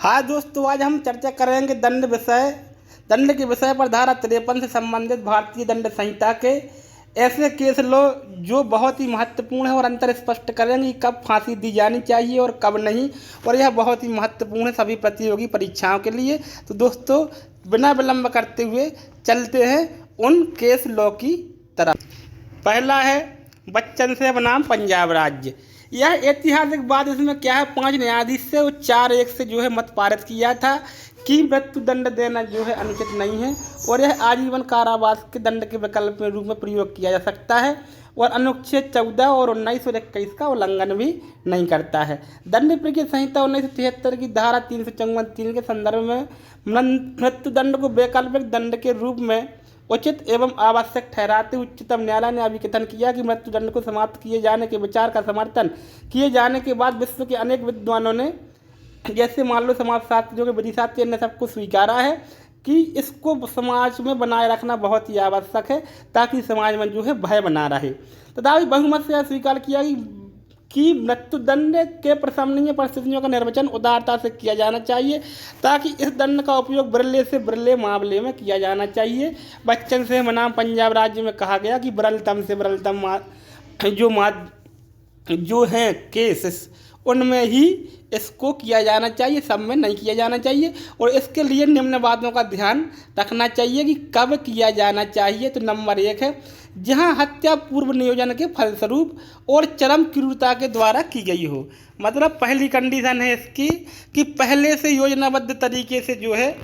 हाँ दोस्तों, आज हम चर्चा करेंगे दंड के विषय पर धारा 53 से संबंधित भारतीय दंड संहिता के ऐसे केस लो जो बहुत ही महत्वपूर्ण है और अंतर स्पष्ट करेंगे कि कब फांसी दी जानी चाहिए और कब नहीं। और यह बहुत ही महत्वपूर्ण है सभी प्रतियोगी परीक्षाओं के लिए। तो दोस्तों, बिना विलंब करते हुए चलते हैं उन केस लॉ की तरफ। पहला है बच्चन साहब बनाम पंजाब राज्य। यह ऐतिहासिक बात इसमें क्या है, 5 न्यायाधीश से और 4-1 से जो है मत पारित किया था कि मृत्यु दंड देना जो है अनुचित नहीं है और यह आजीवन कारावास के दंड के विकल्प में रूप में प्रयोग किया जा सकता है और अनुच्छेद 14 और 19 और 21 का उल्लंघन भी नहीं करता है। दंड प्रक्रिया संहिता 1973 की धारा 354(3) के संदर्भ में मृत्यु दंड को वैकल्पिक दंड के रूप में उचित एवं आवश्यक ठहराते उच्चतम न्यायालय ने अभिकथन किया कि मृत्यु दंड को समाप्त किए जाने के विचार का समर्थन किए जाने के बाद विश्व के अनेक विद्वानों ने, जैसे मान लो समाजशास्त्रियों के विधिशास्त्री ने सबको स्वीकारा है कि इसको समाज में बनाए रखना बहुत ही आवश्यक है ताकि समाज में जो है भय बना रहे। तथा बहुमत से यह स्वीकार किया कि मृत्युदंड के प्रशंसनीय परिस्थितियों का निर्वचन उदारता से किया जाना चाहिए ताकि इस दंड का उपयोग बिरले से बिरले मामले में किया जाना चाहिए। बच्चन से बनाम पंजाब राज्य में कहा गया कि विरलतम से विरलतम जो है केस उनमें ही इसको किया जाना चाहिए, सब में नहीं किया जाना चाहिए। और इसके लिए निम्न बातों का ध्यान रखना चाहिए कि कब किया जाना चाहिए। तो नंबर 1 है जहां हत्या पूर्व नियोजन के फलस्वरूप और चरम क्रूरता के द्वारा की गई हो। मतलब पहली कंडीशन है इसकी कि पहले से योजनाबद्ध तरीके से जो है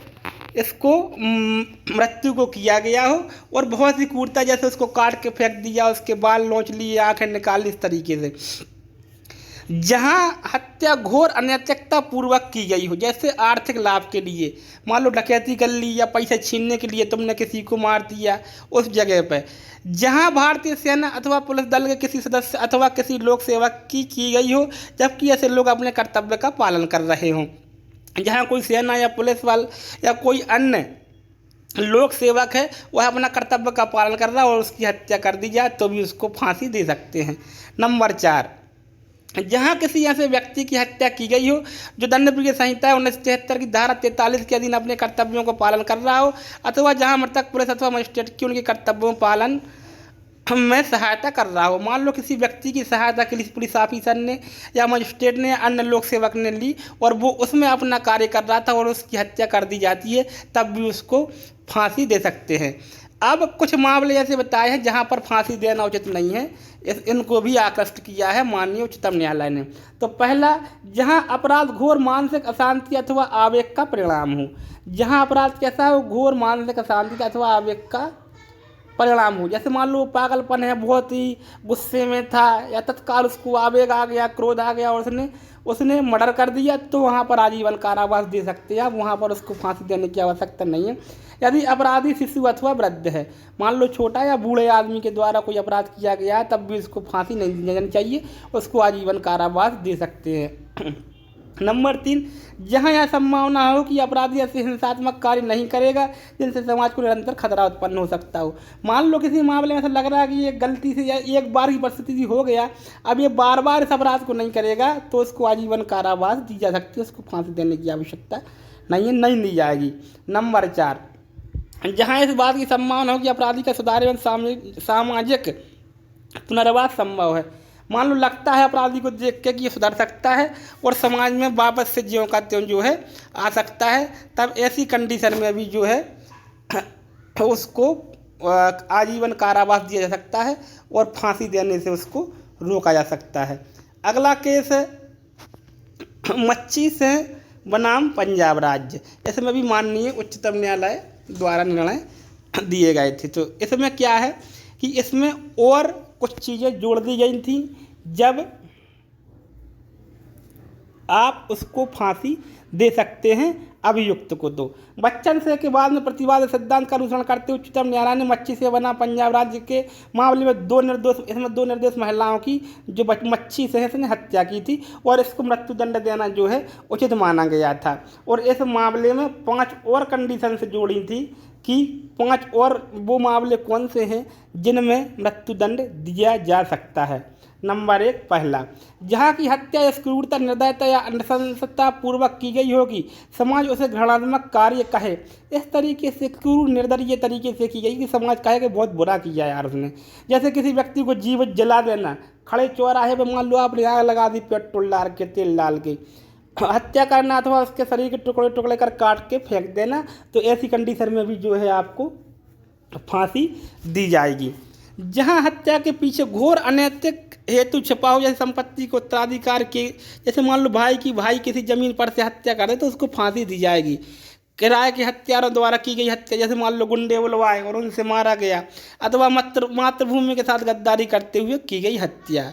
इसको मृत्यु को किया गया हो और बहुत ही क्रूरता, जैसे उसको काट के फेंक दिया, उसके बाल नोच लिए, आंखें निकाल ली, इस तरीके से। जहां हत्या घोर अनैतिकता पूर्वक की गई हो, जैसे आर्थिक लाभ के लिए, मान लो डकैती कर ली या पैसे छीनने के लिए तुमने किसी को मार दिया, उस जगह पर। जहां भारतीय सेना अथवा पुलिस दल के किसी सदस्य अथवा किसी लोक सेवक की गई हो जबकि ऐसे लोग अपने कर्तव्य का पालन कर रहे हों। जहां कोई सेना या पुलिस वाला या कोई अन्य लोक सेवक है वह अपना कर्तव्य का पालन कर रहा है और उसकी हत्या कर दी जाए तो भी उसको फांसी दे सकते हैं। नंबर 4, जहां किसी ऐसे व्यक्ति की हत्या की गई हो जो दंड प्रक्रिया संहिता 1973 की धारा 43 के अधीन अपने कर्तव्यों को पालन कर रहा हो अथवा जहां मृतक पुलिस अथवा मजिस्ट्रेट की उनके कर्तव्यों पालन में सहायता कर रहा हो। मान लो किसी व्यक्ति की सहायता के लिए पुलिस ऑफिसर ने या मजिस्ट्रेट ने या अन्य लोक सेवक ने ली और वो उसमें अपना कार्य कर रहा था और उसकी हत्या कर दी जाती है, तब भी उसको फांसी दे सकते हैं। अब कुछ मामले ऐसे बताए हैं जहां पर फांसी देना उचित नहीं है, इनको भी आकृष्ट किया है माननीय उच्चतम न्यायालय ने। तो पहला, जहां अपराध घोर मानसिक अशांति अथवा आवेग का परिणाम हो। जहां अपराध कैसा हो, घोर मानसिक अशांति अथवा आवेग का परिणाम हो, जैसे मान लो पागलपन है, बहुत ही गुस्से में था या तत्काल उसको आवेग आ गया, क्रोध आ गया और उसने मर्डर कर दिया, तो वहाँ पर आजीवन कारावास दे सकते हैं। वहाँ पर उसको फांसी देने की आवश्यकता नहीं है। यदि अपराधी शिशु अथवा वृद्ध है, मान लो छोटा या बूढ़े आदमी के द्वारा कोई अपराध किया गया है, तब भी उसको फांसी नहीं दी जानी चाहिए, उसको आजीवन कारावास दे सकते हैं। नंबर 3, जहां यह संभावना हो कि अपराधी ऐसे हिंसात्मक कार्य नहीं करेगा जिनसे समाज को निरंतर खतरा उत्पन्न हो सकता हो। मान लो किसी मामले में ऐसा लग रहा है कि ये गलती से या एक बार की परिस्थिति हो गया, अब ये बार बार इस अपराध को नहीं करेगा, तो उसको आजीवन कारावास दी जा सकती है, उसको फांसी देने की आवश्यकता नहीं दी जाएगी। नंबर 4, जहाँ इस बात की संभावना हो कि अपराधी का सुधार एवं सामाजिक पुनर्वास संभव है। मान लो लगता है अपराधी को देख के कि ये सुधर सकता है और समाज में वापस से ज्यों का त्यों जो है आ सकता है, तब ऐसी कंडीशन में भी जो है उसको आजीवन कारावास दिया जा सकता है और फांसी देने से उसको रोका जा सकता है। अगला केस है मच्छी से बनाम पंजाब राज्य। इसमें भी माननीय उच्चतम न्यायालय द्वारा निर्णय दिए गए थे। तो इसमें क्या है कि इसमें और कुछ चीज़ें जोड़ दी गई थी। जब आप उसको फांसी दे सकते हैं अभियुक्त को दो। बच्चन से के बाद में प्रतिवाद सिद्धांत का अनुसरण करते हुए उच्चतम न्यायालय ने मच्छी से बना पंजाब राज्य के मामले में दो निर्दोष महिलाओं की जो मच्छी से ने हत्या की थी और इसको मृत्युदंड देना जो है उचित माना गया था। और इस मामले में 5 और कंडीशन से जोड़ी थी कि 5 और वो मामले कौन से हैं जिनमें मृत्युदंड दिया जा सकता है। नंबर 1, पहला, जहाँ की हत्या या क्रूरता निर्दयता या अनुशंसता पूर्वक की गई होगी, समाज उसे घृणात्मक कार्य कहे। इस तरीके से क्रूर निर्दयी तरीके से की गई कि समाज कहे कि बहुत बुरा किया यार उसने। जैसे किसी व्यक्ति को जीवित जला देना, खड़े चौराहे पर मान लो आपने आग लगा दी पेट्रोल डाल के, तेल डाल के, हत्या करना अथवा उसके शरीर के टुकड़े टुकड़े कर काट के फेंक देना, तो ऐसी कंडीशन में भी जो है आपको फांसी दी जाएगी। जहां हत्या के पीछे घोर अनैतिक हेतु छिपा हो, जैसे संपत्ति को उत्तराधिकार के, जैसे मान लो भाई किसी जमीन पर से हत्या करे तो उसको फांसी दी जाएगी। किराए के हत्यारों द्वारा की गई हत्या, जैसे मान लो गुंडे बुलवाए और उनसे मारा गया, अथवा मातृभूमि के साथ गद्दारी करते हुए की गई हत्या।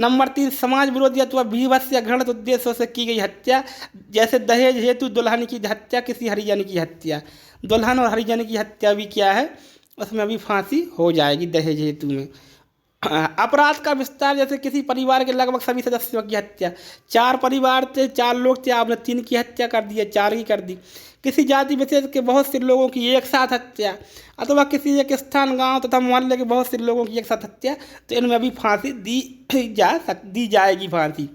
नंबर 3, समाज विरोधी अथवा भीभत्स या घृणित उद्देश्यों से की गई हत्या, जैसे दहेज हेतु दुल्हन की हत्या, किसी हरिजन की हत्या। दुल्हन और हरिजन की हत्या भी क्या है, उसमें भी फांसी हो जाएगी दहेज हेतु में। अपराध का विस्तार, जैसे किसी परिवार के लगभग सभी सदस्यों की हत्या, 4 परिवार थे, 4 लोग थे, आपने 3 की हत्या कर दी है, 4 की कर दी। किसी जाति विशेष के बहुत से लोगों की एक साथ हत्या, अथवा किसी एक स्थान गांव तथा मोहल्ले के बहुत से लोगों की एक साथ हत्या, तो इनमें भी फांसी दी जाएगी फांसी।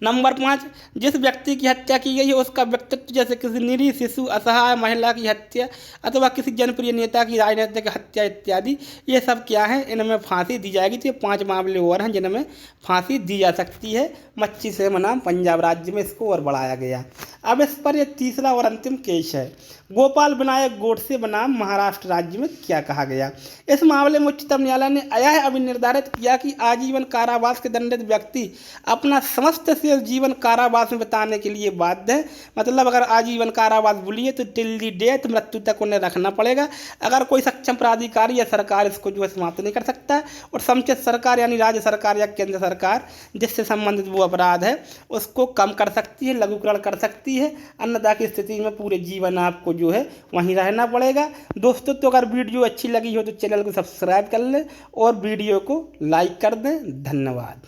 नंबर 5, जिस व्यक्ति की हत्या की गई है उसका व्यक्तित्व, जैसे किसी निरीह शिशु, असहाय महिला की हत्या, अथवा किसी जनप्रिय नेता की राजनीतिक हत्या इत्यादि, ये सब क्या है, इनमें फांसी दी जाएगी। तो ये 5 मामले और हैं जिनमें फांसी दी जा सकती है। मच्छी से बनाम पंजाब राज्य में इसको और बढ़ाया गया। अब इस पर यह तीसरा और अंतिम केस है, गोपाल विनायक गोडसे बनाम महाराष्ट्र राज्य में क्या कहा गया। इस मामले में उच्चतम न्यायालय ने यह अभी निर्धारित किया कि आजीवन कारावास के दंडित व्यक्ति अपना समस्त शेष जीवन कारावास में बिताने के लिए बाध्य है। मतलब अगर आजीवन कारावास बोलिए तो टिल दी डेथ, मृत्यु तक उन्हें रखना पड़ेगा। अगर कोई सक्षम प्राधिकारी या सरकार इसको जो है समाप्त नहीं कर सकता, और समुचित सरकार यानी राज्य सरकार या केंद्र सरकार जिससे संबंधित वो अपराध है उसको कम कर सकती है, लघुकरण कर सकती है। अन्यथा की स्थिति में पूरे जीवन आपको जो है वहीं रहना पड़ेगा। दोस्तों, तो अगर वीडियो अच्छी लगी हो तो चैनल को सब्सक्राइब कर लें और वीडियो को लाइक कर दें। धन्यवाद।